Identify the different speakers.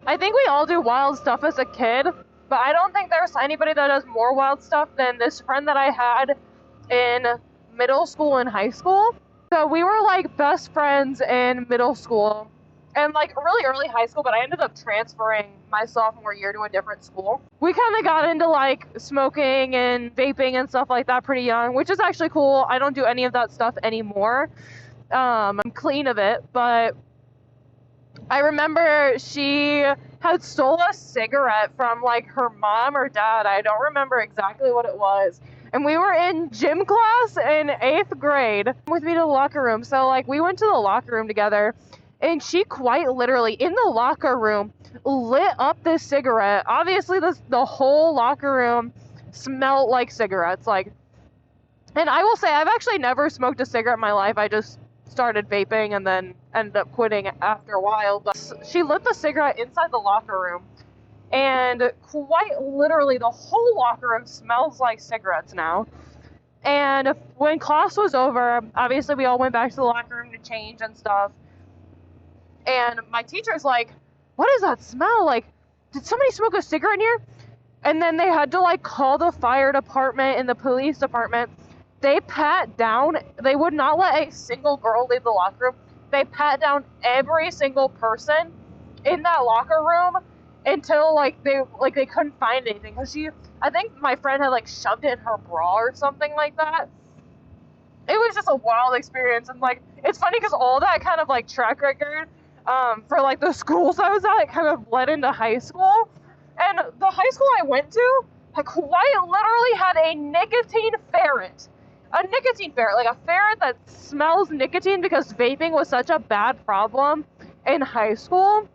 Speaker 1: I think we all do wild stuff as a kid, but I don't think there's anybody that does more wild stuff than this friend that I had in middle school and high school. So we were like best friends in middle school and like really early high school, but I ended up transferring my sophomore year to a different school. We kind of got into like smoking and vaping and stuff like that pretty young, which is actually cool. I don't do any of that stuff anymore. I'm clean of it, but I remember she had stole a cigarette from like her mom or dad. I don't remember exactly what it was. And we were in gym class in 8th grade with me to the locker room. So like we went to the locker room together and she quite literally in the locker room lit up this cigarette. Obviously the whole locker room smelled like cigarettes. And I will say I've actually never smoked a cigarette in my life. I just started vaping and then ended up quitting after a while. But she lit the cigarette inside the locker room, and quite literally the whole locker room smells like cigarettes now. And when class was over, obviously we all went back to the locker room to change and stuff. And my teacher's like, "What is that smell? Like, did somebody smoke a cigarette in here?" And then they had to like call the fire department and the police department. They pat down, they would not let a single girl leave the locker room. They pat down every single person in that locker room until they couldn't find anything. Cause I think my friend had like shoved it in her bra or something like that. It was just a wild experience. And like, it's funny cause all that kind of like track record, for like the schools I was at, it kind of led into high school. And the high school I went to, like, quite literally had a nicotine ferret. A nicotine ferret, like a ferret that smells nicotine because vaping was such a bad problem in high school.